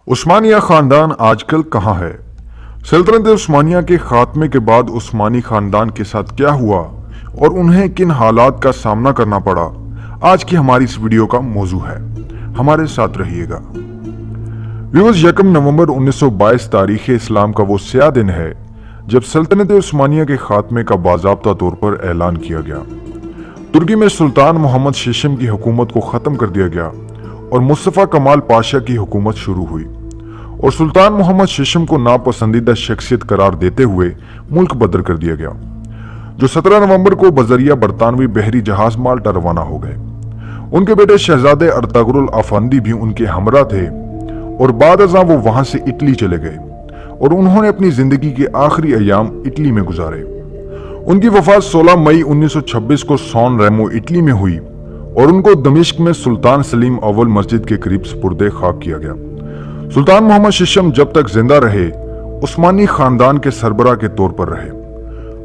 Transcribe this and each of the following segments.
उस्मानिया खानदान आजकल कहाँ है? सल्तनत उस्मानिया के खात्मे के बाद उस्मानी खानदान के साथ क्या हुआ और उन्हें किन हालात का सामना करना पड़ा, आज की हमारी इस वीडियो का मौजू है। हमारे साथ रहिएगा। व्यूअर्स, 1 नवंबर 1922 तारीख इस्लाम का वो स्या दिन है जब सल्तनत उस्मानिया के खात्मे का बाज़ाब्ता तौर पर ऐलान किया गया। तुर्की में सुल्तान मोहम्मद शीशम की हुकूमत को ख़त्म कर दिया गया और मुस्तफ़ा कमाल पाशा की हुकूमत शुरू हुई और सुल्तान मोहम्मद शीशम को नापसंदीदा शख्सियत करार देते हुए मुल्क बदर कर दिया गया, जो 17 नवंबर को बजरिया बरतानवी बहरी जहाज माल्टा रवाना हो गए। उनके बेटे शहजादे अर्तगरुल अफंदी भी उनके हमरा थे और बाद अज़ां वो वहां से इटली चले गए और उन्होंने अपनी जिंदगी के आखिरी अयाम इटली में गुजारे। उनकी वफात 16 मई 1926 को सॉन रेमो इटली में हुई और उनको दमिश्क में सुल्तान सलीम अव्वल मस्जिद के करीब सुपुर्दे खाक किया गया। सुल्तान मोहम्मद शीशम जब तक जिंदा रहे उस्मानी खानदान के सरबराह के तौर पर रहे।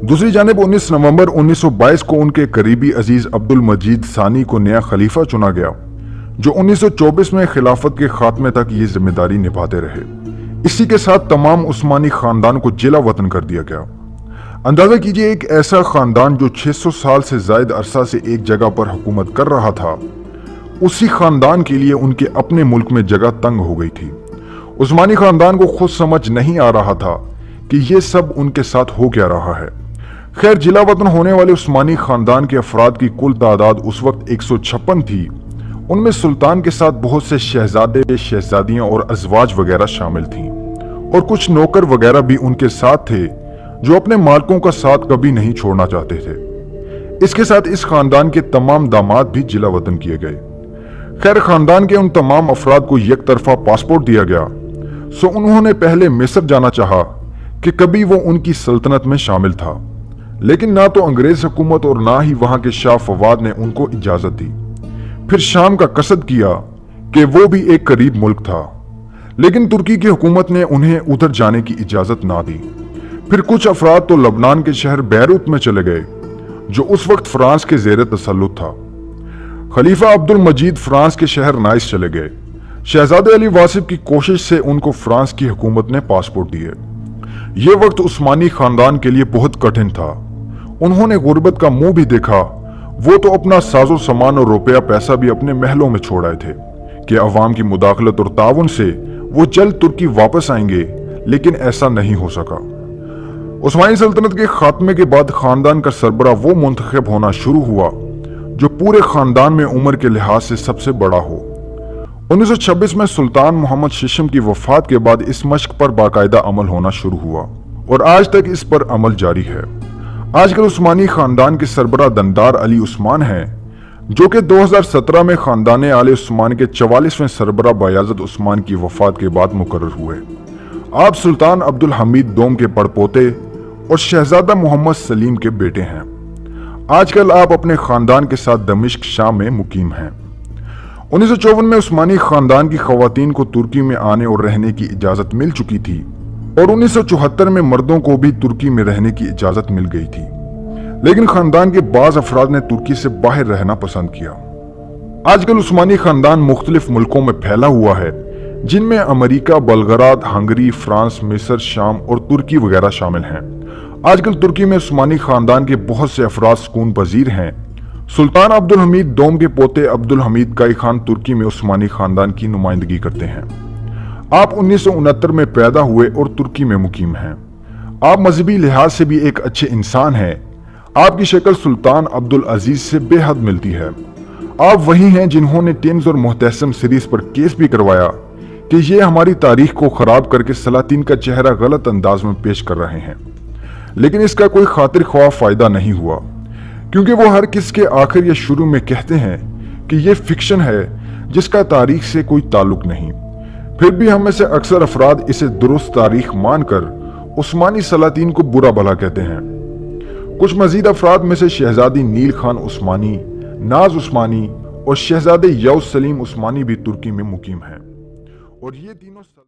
दूसरी जानिब 19 नवंबर 1922 को उनके करीबी अजीज अब्दुल मजीद सानी को नया खलीफा चुना गया, जो 1924 में खिलाफत के खात्मे तक ये जिम्मेदारी निभाते रहे। इसी के साथ तमाम उस्मानी खानदान को जिला वतन कर दिया गया। अंदाजा कीजिए, एक ऐसा खानदान जो 600 साल से ज्यादा अरसा से एक जगह पर हुकूमत कर रहा था, उसी खानदान के लिए उनके अपने मुल्क में जगह तंग हो गई थी। उस्मानी खानदान को खुद समझ नहीं आ रहा था कि ये सब उनके साथ हो क्या रहा है। खैर, जिला वतन होने वाले उस्मानी खानदान के अफराद की कुल तादाद उस वक्त 156 थी। उनमें सुल्तान के साथ बहुत से शहजादे, शहजादियां और अजवाज वगैरह शामिल थीं और कुछ नौकर वगैरह भी उनके साथ थे जो अपने मालिकों का साथ कभी नहीं छोड़ना चाहते थे। इसके साथ इस खानदान के तमाम दामाद भी जिला वतन किए गए। खैर, खानदान के उन तमाम अफराद को एक तरफा पासपोर्ट दिया गया, सो उन्होंने पहले मिस्र जाना चाहा कि कभी वो उनकी सल्तनत में शामिल था, लेकिन ना तो अंग्रेज हुकूमत और ना ही वहां के शाह फवाद ने उनको इजाजत दी। फिर शाम का कसद किया कि वो भी एक करीब मुल्क था, लेकिन तुर्की की हुकूमत ने उन्हें उधर जाने की इजाजत ना दी। फिर कुछ अफराद तो लबनान के शहर बैरूत में चले गए, जो उस वक्त फ्रांस के जेर तसल्लुत था। खलीफा अब्दुल मजीद फ्रांस के शहर नाइस चले गए। शहजादे अली वासिफ की कोशिश से उनको फ्रांस की हुकूमत ने पासपोर्ट दिए। ये वक्त उस्मानी खानदान के लिए बहुत कठिन था। उन्होंने गुर्बत का मुंह भी देखा। वो तो अपना साजो सामान और रुपया पैसा भी अपने महलों में छोड़ आए थे कि अवाम की मुदाखलत और ताउन से वो जल्द तुर्की वापस आएंगे, लेकिन ऐसा नहीं हो सका। उस्मानी सल्तनत के खात्मे के बाद खानदान का सरबरा वो मुंतखब होना शुरू हुआ जो पूरे खानदान में उम्र के लिहाज से सबसे बड़ा हो। 1926 में सुल्तान मोहम्मद शीशम की वफात के बाद इस मश्क पर बाकायदा अमल होना शुरू हुआ और आज तक इस पर अमल जारी है। आजकल उस्मानी खानदान के सरबरा दंदार अली उस्मान हैं, जो कि 2017 में खानदान आले उस्मान के 44वें सरबरा बायाज़िद उस्मान की वफात के बाद मुकर्रर हुए। आप सुल्तान अब्दुल हमीद दोम के पड़पोते और शहजादा मोहम्मद सलीम के बेटे हैं। आजकल आप अपने खानदान के साथ दमिश्क शाम में मुकीम हैं। 1954 में उस्मानी खानदान की खवातीन को तुर्की में आने और रहने की इजाजत मिल चुकी थी और 1974 में मर्दों को भी तुर्की में रहने की इजाजत मिल गई थी, लेकिन खानदान के बाज अफराद ने तुर्की से बाहर रहना पसंद किया। आजकल उस्मानी खानदान मुख्तलिफ मुल्कों में फैला हुआ है, जिनमें अमेरिका, बल्गराद, हंगरी, फ्रांस, मिस्र, शाम और तुर्की वगैरह शामिल हैं। आजकल तुर्की में उस्मानी खानदान के बहुत से अफराद सुकून पजीर हैं। सुल्तान अब्दुल हमीद दोम के पोते अब्दुल हमीद काई खान तुर्की में उस्मानी खानदान की नुमाइंदगी करते हैं। आप 1969 में पैदा हुए और तुर्की में मुकीम हैं। आप मजहबी लिहाज से भी एक अच्छे इंसान हैं। आपकी शक्ल सुल्तान अब्दुल अजीज से बेहद मिलती है। आप वही हैं जिन्होंने टिम्स और मुहतसम सीरीज पर केस भी करवाया कि ये हमारी तारीख को खराब करके सलातीन का चेहरा गलत अंदाज में पेश कर रहे हैं, लेकिन इसका कोई खातिर ख्वाह फायदा नहीं हुआ, क्योंकि वो हर किस के आखिर या शुरू में कहते हैं कि ये फिक्शन है जिसका तारीख से कोई ताल्लुक नहीं। फिर भी हम में से अक्सर अफराद इसे दुरुस्त तारीख मानकर उस्मानी सलातीन को बुरा भला कहते हैं। कुछ मजीद अफराद में से शहजादी नील खान उस्मानी, नाज उस्मानी और शहजादे यौस सलीम उस्मानी भी तुर्की में मुकीम हैं और ये तीनों